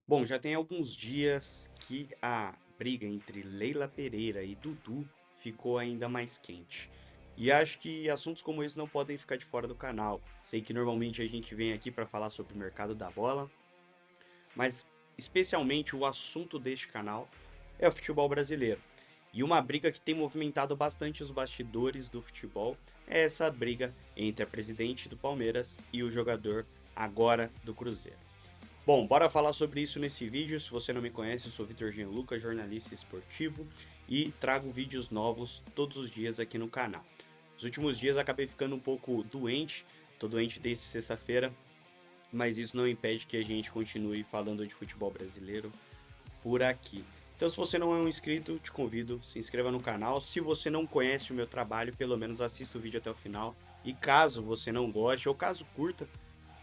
Bom, já tem alguns dias que a briga entre Leila Pereira e Dudu ficou ainda mais quente. E acho que assuntos como esse não podem ficar de fora do canal. Sei que normalmente a gente vem aqui para falar sobre o mercado da bola, mas especialmente o assunto deste canal é o futebol brasileiro. E uma briga que tem movimentado bastante os bastidores do futebol é essa briga entre a presidente do Palmeiras e o jogador agora do Cruzeiro. Bom, bora falar sobre isso nesse vídeo. Se você não me conhece, eu sou Vitor Gianluca, jornalista esportivo e trago vídeos novos todos os dias aqui no canal. Nos últimos dias acabei ficando um pouco doente, tô doente desde sexta-feira, mas isso não impede que a gente continue falando de futebol brasileiro por aqui. Então, se você não é um inscrito, te convido, se inscreva no canal. Se você não conhece o meu trabalho, pelo menos assista o vídeo até o final. E caso você não goste, ou caso curta,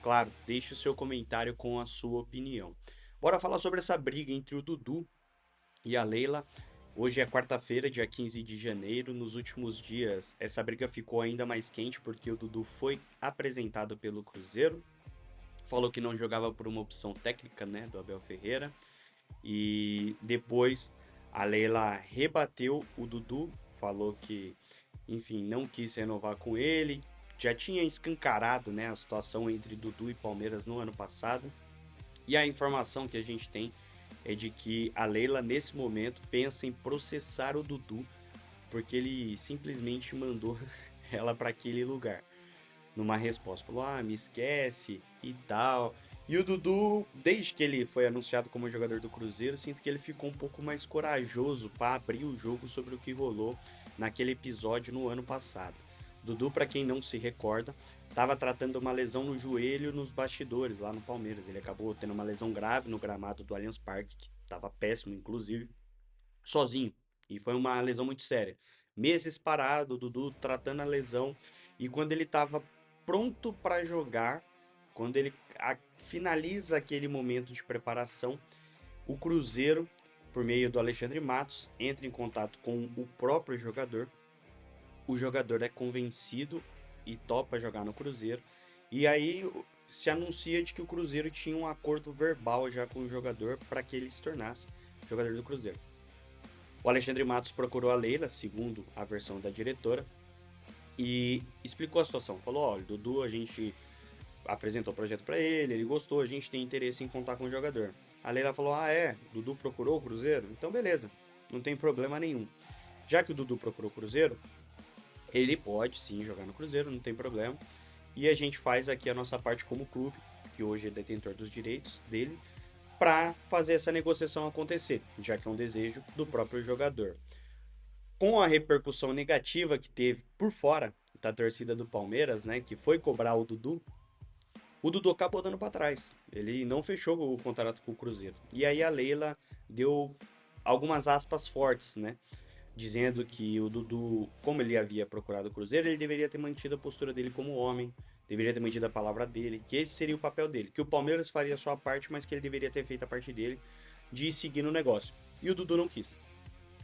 claro, deixe o seu comentário com a sua opinião. Bora falar sobre essa briga entre o Dudu e a Leila. Hoje é quarta-feira, dia 15 de janeiro. Nos últimos dias, essa briga ficou ainda mais quente porque o Dudu foi apresentado pelo Cruzeiro. Falou que não jogava por uma opção técnica, né, do Abel Ferreira. E depois a Leila rebateu o Dudu, falou que, enfim, não quis renovar com ele. Já tinha escancarado, né, a situação entre Dudu e Palmeiras no ano passado. E a informação que a gente tem é de que a Leila, nesse momento, pensa em processar o Dudu, porque ele simplesmente mandou ela para aquele lugar numa resposta. Falou, me esquece e tal. E o Dudu, desde que ele foi anunciado como jogador do Cruzeiro, sinto que ele ficou um pouco mais corajoso para abrir o jogo sobre o que rolou naquele episódio no ano passado. Dudu, para quem não se recorda, estava tratando uma lesão no joelho nos bastidores lá no Palmeiras. Ele acabou tendo uma lesão grave no gramado do Allianz Parque, que estava péssimo, inclusive, sozinho. E foi uma lesão muito séria. Meses parado, o Dudu tratando a lesão. E quando ele estava pronto para jogar, quando ele finaliza aquele momento de preparação, o Cruzeiro, por meio do Alexandre Matos, entra em contato com o próprio jogador. O jogador é convencido e topa jogar no Cruzeiro. E aí se anuncia de que o Cruzeiro tinha um acordo verbal já com o jogador para que ele se tornasse jogador do Cruzeiro. O Alexandre Matos procurou a Leila, segundo a versão da diretora, e explicou a situação. Falou: olha, Dudu, a gente apresentou o projeto para ele gostou, a gente tem interesse em contar com o jogador. A Leila falou: Dudu procurou o Cruzeiro? Então beleza, não tem problema nenhum. Já que o Dudu procurou o Cruzeiro, ele pode sim jogar no Cruzeiro, não tem problema. E a gente faz aqui a nossa parte como clube, que hoje é detentor dos direitos dele, para fazer essa negociação acontecer, já que é um desejo do próprio jogador. Com a repercussão negativa que teve por fora da torcida do Palmeiras, né, que foi cobrar o Dudu acabou dando para trás. Ele não fechou o contrato com o Cruzeiro. E aí a Leila deu algumas aspas fortes, né, dizendo que o Dudu, como ele havia procurado o Cruzeiro, ele deveria ter mantido a postura dele como homem, deveria ter mantido a palavra dele, que esse seria o papel dele, que o Palmeiras faria a sua parte, mas que ele deveria ter feito a parte dele de seguir no negócio. E o Dudu não quis.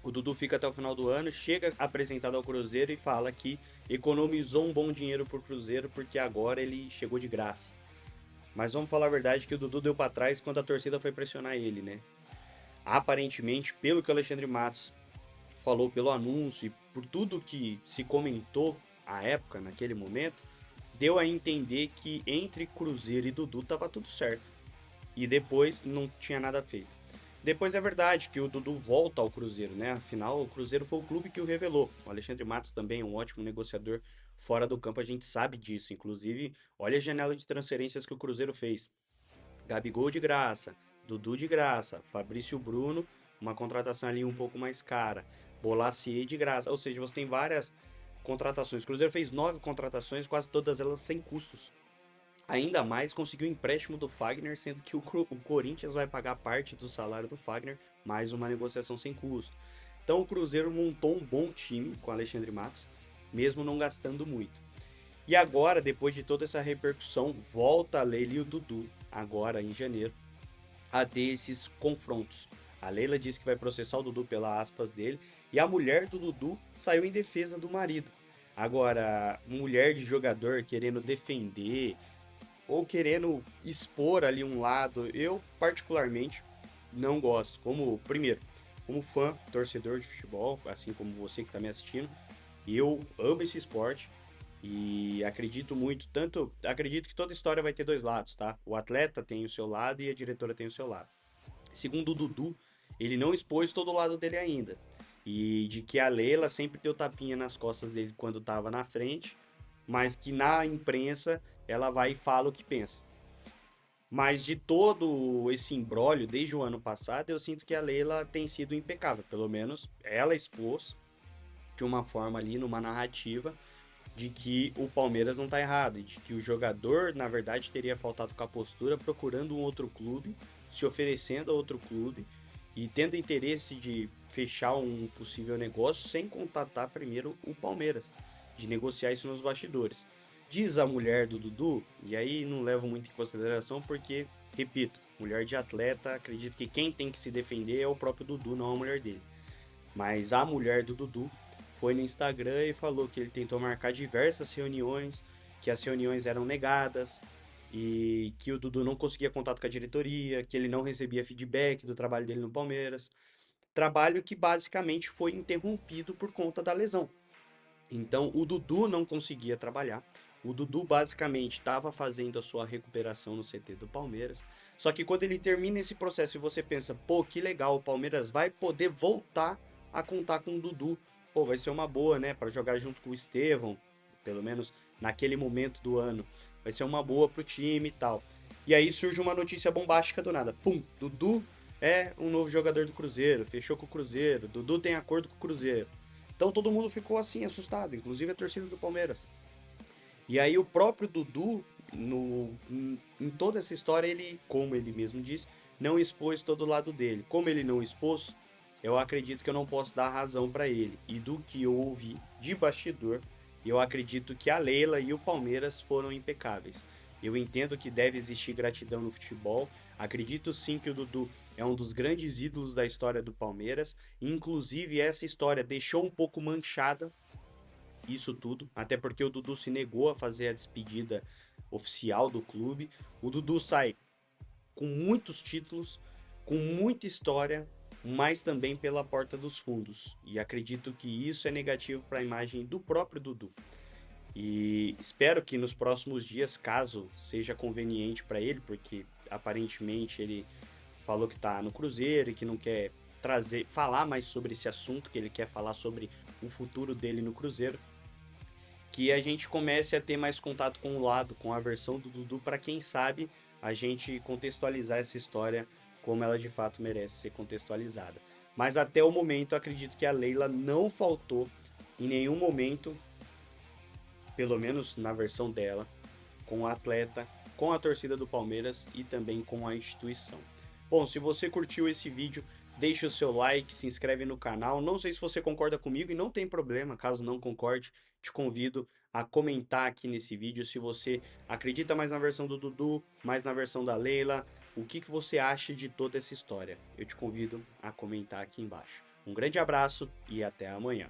O Dudu fica até o final do ano, chega apresentado ao Cruzeiro e fala que economizou um bom dinheiro pro Cruzeiro porque agora ele chegou de graça. Mas vamos falar a verdade que o Dudu deu para trás quando a torcida foi pressionar ele, né? Aparentemente, pelo que o Alexandre Matos falou pelo anúncio e por tudo que se comentou à época, naquele momento, deu a entender que entre Cruzeiro e Dudu tava tudo certo. E depois não tinha nada feito. Depois é verdade que o Dudu volta ao Cruzeiro, né? Afinal, o Cruzeiro foi o clube que o revelou. O Alexandre Matos também é um ótimo negociador fora do campo, a gente sabe disso. Inclusive, olha a janela de transferências que o Cruzeiro fez. Gabigol de graça, Dudu de graça, Fabrício Bruno, uma contratação ali um pouco mais cara, Bolasie de graça. Ou seja, você tem várias contratações. O Cruzeiro fez 9 contratações, quase todas elas sem custos. Ainda mais conseguiu o empréstimo do Fagner, sendo que o Corinthians vai pagar parte do salário do Fagner, mais uma negociação sem custo. Então o Cruzeiro montou um bom time com Alexandre Matos, mesmo não gastando muito. E agora, depois de toda essa repercussão, volta a Leila e o Dudu, agora em janeiro, a ter esses confrontos. A Leila disse que vai processar o Dudu pela aspas dele, e a mulher do Dudu saiu em defesa do marido. Agora, mulher de jogador querendo defender ou querendo expor ali um lado, eu particularmente não gosto. Primeiro, como fã, torcedor de futebol, assim como você que está me assistindo, eu amo esse esporte e acredito muito, acredito que toda história vai ter dois lados, tá? O atleta tem o seu lado e a diretora tem o seu lado. Segundo o Dudu, ele não expôs todo o lado dele ainda. E de que a Leila sempre deu tapinha nas costas dele quando estava na frente, mas que na imprensa ela vai e fala o que pensa. Mas de todo esse imbróglio, desde o ano passado, eu sinto que a Leila tem sido impecável. Pelo menos ela expôs de uma forma ali, numa narrativa, de que o Palmeiras não está errado, e de que o jogador, na verdade, teria faltado com a postura, procurando um outro clube, se oferecendo a outro clube e tendo interesse de fechar um possível negócio sem contatar primeiro o Palmeiras, de negociar isso nos bastidores. Diz a mulher do Dudu, e aí não levo muito em consideração porque, repito, mulher de atleta, acredito que quem tem que se defender é o próprio Dudu, não a mulher dele. Mas a mulher do Dudu foi no Instagram e falou que ele tentou marcar diversas reuniões, que as reuniões eram negadas e que o Dudu não conseguia contato com a diretoria, que ele não recebia feedback do trabalho dele no Palmeiras. Trabalho que basicamente foi interrompido por conta da lesão. Então o Dudu não conseguia trabalhar. O Dudu basicamente estava fazendo a sua recuperação no CT do Palmeiras. Só que quando ele termina esse processo e você pensa, pô, que legal, o Palmeiras vai poder voltar a contar com o Dudu. Pô, vai ser uma boa, né, para jogar junto com o Estevão, pelo menos naquele momento do ano. Vai ser uma boa pro time e tal. E aí surge uma notícia bombástica do nada. Pum, Dudu é um novo jogador do Cruzeiro, fechou com o Cruzeiro, Dudu tem acordo com o Cruzeiro. Então todo mundo ficou assim, assustado, inclusive a torcida do Palmeiras. E aí o próprio Dudu, em toda essa história, ele, como ele mesmo disse, não expôs todo o lado dele. Como ele não expôs, eu acredito que eu não posso dar razão para ele. E do que eu ouvi de bastidor, eu acredito que a Leila e o Palmeiras foram impecáveis. Eu entendo que deve existir gratidão no futebol. Acredito sim que o Dudu é um dos grandes ídolos da história do Palmeiras. Inclusive, essa história deixou um pouco manchada isso tudo, até porque o Dudu se negou a fazer a despedida oficial do clube. O Dudu sai com muitos títulos, com muita história, mas também pela porta dos fundos. E acredito que isso é negativo para a imagem do próprio Dudu. E espero que nos próximos dias, caso seja conveniente para ele, porque aparentemente ele falou que está no Cruzeiro e que não quer falar mais sobre esse assunto, que ele quer falar sobre o futuro dele no Cruzeiro, que a gente comece a ter mais contato com o lado, com a versão do Dudu, para quem sabe a gente contextualizar essa história como ela de fato merece ser contextualizada. Mas até o momento, acredito que a Leila não faltou em nenhum momento, pelo menos na versão dela, com o atleta, com a torcida do Palmeiras e também com a instituição. Bom, se você curtiu esse vídeo, deixa o seu like, se inscreve no canal. Não sei se você concorda comigo e não tem problema, caso não concorde, te convido a comentar aqui nesse vídeo se você acredita mais na versão do Dudu, mais na versão da Leila, o que você acha de toda essa história. Eu te convido a comentar aqui embaixo. Um grande abraço e até amanhã.